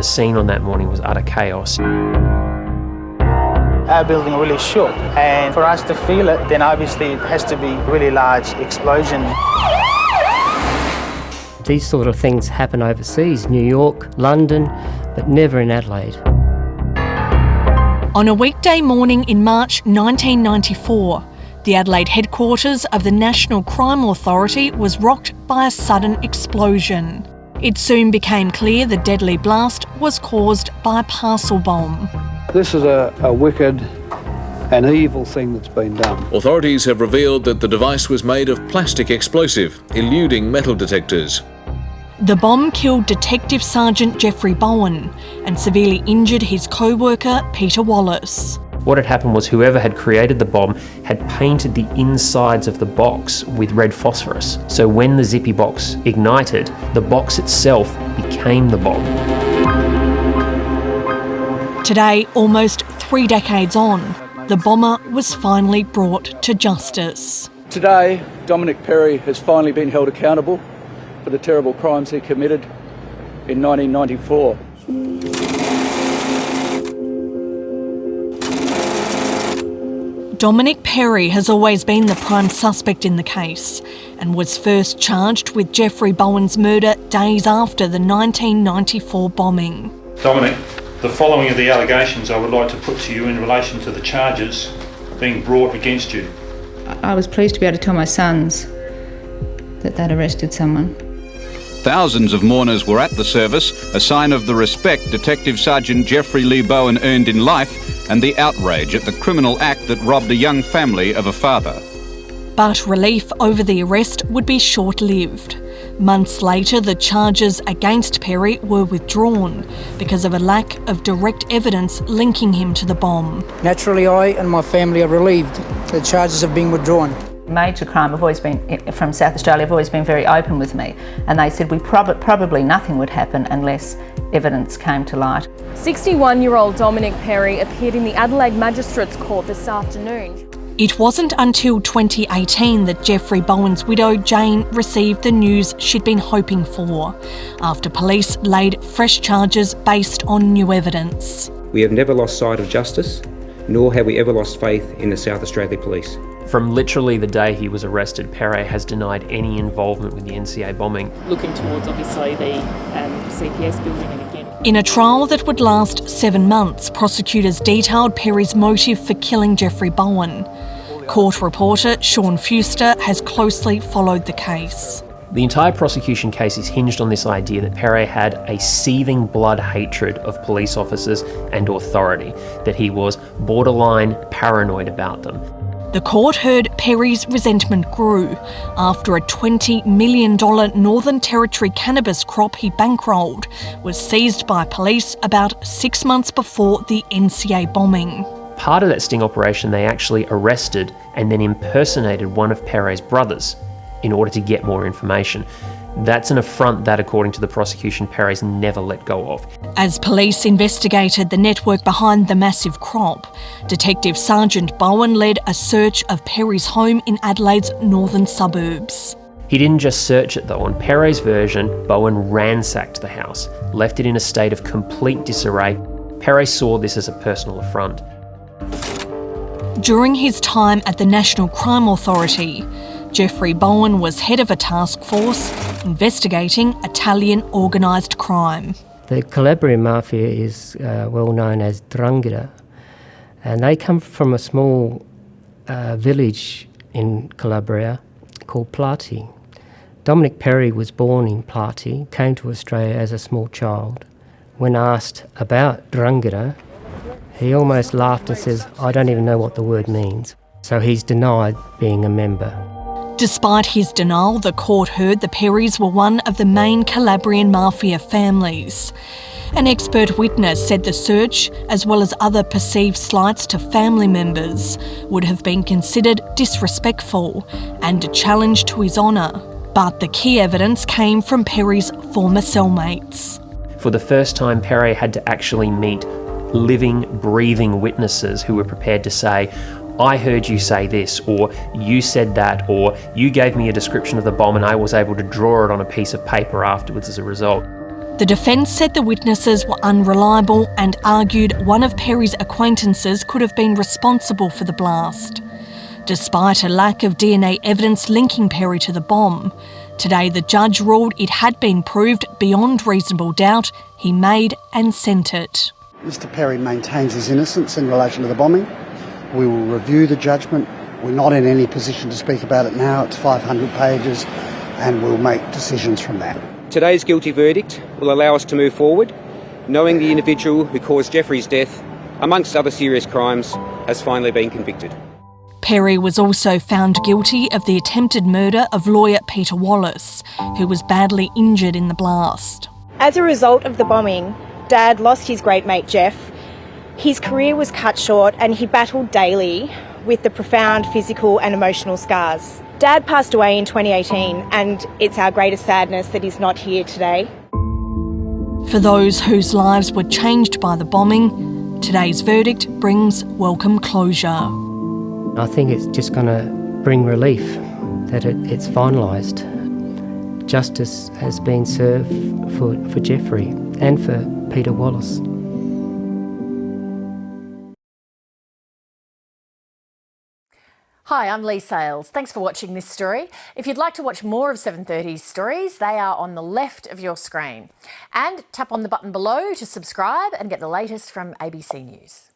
the scene on that morning was utter chaos. Our building really shook, and for us to feel it, then obviously it has to be a really large explosion. These sort of things happen overseas, New York, London, but never in Adelaide. On a weekday morning in March 1994, the Adelaide headquarters of the National Crime Authority was rocked by a sudden explosion. It soon became clear the deadly blast was caused by a parcel bomb. This is a wicked and evil thing that's been done. Authorities have revealed that the device was made of plastic explosive, eluding metal detectors. The bomb killed Detective Sergeant Jeffrey Bowen and severely injured his co-worker Peter Wallace. What had happened was whoever had created the bomb had painted the insides of the box with red phosphorus. So when the zippy box ignited, the box itself became the bomb. Today, almost 3 decades on, the bomber was finally brought to justice. Today, Dominic Perry has finally been held accountable for the terrible crimes he committed in 1994. Dominic Perry has always been the prime suspect in the case and was first charged with Jeffrey Bowen's murder days after the 1994 bombing. Dominic, the following are the allegations I would like to put to you in relation to the charges being brought against you. I was pleased to be able to tell my sons that they'd arrested someone. Thousands of mourners were at the service, a sign of the respect Detective Sergeant Jeffrey Lee Bowen earned in life and the outrage at the criminal act that robbed a young family of a father. But relief over the arrest would be short-lived. Months later, the charges against Perry were withdrawn because of a lack of direct evidence linking him to the bomb. Naturally, I and my family are relieved the charges have been withdrawn. Major crime have always been, from South Australia, have always been very open with me, and they said probably nothing would happen unless evidence came to light. 61-year-old Dominic Perry appeared in the Adelaide Magistrates Court this afternoon. It wasn't until 2018 that Jeffrey Bowen's widow, Jane, received the news she'd been hoping for, after police laid fresh charges based on new evidence. We have never lost sight of justice, nor have we ever lost faith in the South Australia Police. From literally the day he was arrested, Perret has denied any involvement with the NCA bombing. Looking towards, obviously, the CPS building and again. In a trial that would last 7 months, prosecutors detailed Perry's motive for killing Jeffrey Bowen. Court reporter Sean Fuster has closely followed the case. The entire prosecution case is hinged on this idea that Perret had a seething blood hatred of police officers and authority, that he was borderline paranoid about them. The court heard Perry's resentment grew after a $20 million Northern Territory cannabis crop he bankrolled was seized by police about 6 months before the NCA bombing. Part of that sting operation, they actually arrested and then impersonated one of Perret's brothers in order to get more information. That's an affront that, according to the prosecution, Perret's never let go of. As police investigated the network behind the massive crop, Detective Sergeant Bowen led a search of Perry's home in Adelaide's northern suburbs. He didn't just search it though. On Perret's version, Bowen ransacked the house, left it in a state of complete disarray. Perret saw this as a personal affront. During his time at the National Crime Authority, Jeffrey Bowen was head of a task force investigating Italian organised crime. The Calabrian Mafia is well known as 'Ndrangheta, and they come from a small village in Calabria called Plati. Dominic Perry was born in Plati, came to Australia as a small child. When asked about 'Ndrangheta, he almost laughed and says, "I don't even know what the word means." So he's denied being a member. Despite his denial, the court heard the Perrys were one of the main Calabrian Mafia families. An expert witness said the search, as well as other perceived slights to family members, would have been considered disrespectful and a challenge to his honour. But the key evidence came from Perry's former cellmates. For the first time, Perret had to actually meet living, breathing witnesses who were prepared to say, "I heard you say this," or "you said that," or "you gave me a description of the bomb and I was able to draw it on a piece of paper afterwards as a result." The defence said the witnesses were unreliable and argued one of Perry's acquaintances could have been responsible for the blast. Despite a lack of DNA evidence linking Perry to the bomb, today the judge ruled it had been proved beyond reasonable doubt he made and sent it. Mr Perry maintains his innocence in relation to the bombing. We will review the judgment. We're not in any position to speak about it now. It's 500 pages and we'll make decisions from that. Today's guilty verdict will allow us to move forward, knowing the individual who caused Jeffrey's death, amongst other serious crimes, has finally been convicted. Perry was also found guilty of the attempted murder of lawyer Peter Wallace, who was badly injured in the blast. As a result of the bombing, Dad lost his great mate Jeff. His career was cut short and he battled daily with the profound physical and emotional scars. Dad passed away in 2018 and it's our greatest sadness that he's not here today. For those whose lives were changed by the bombing, today's verdict brings welcome closure. I think it's just going to bring relief that it's finalised. Justice has been served for Jeffrey and for Peter Wallace. Hi, I'm Lee Sales. Thanks for watching this story. If you'd like to watch more of 730's stories, they are on the left of your screen. And tap on the button below to subscribe and get the latest from ABC News.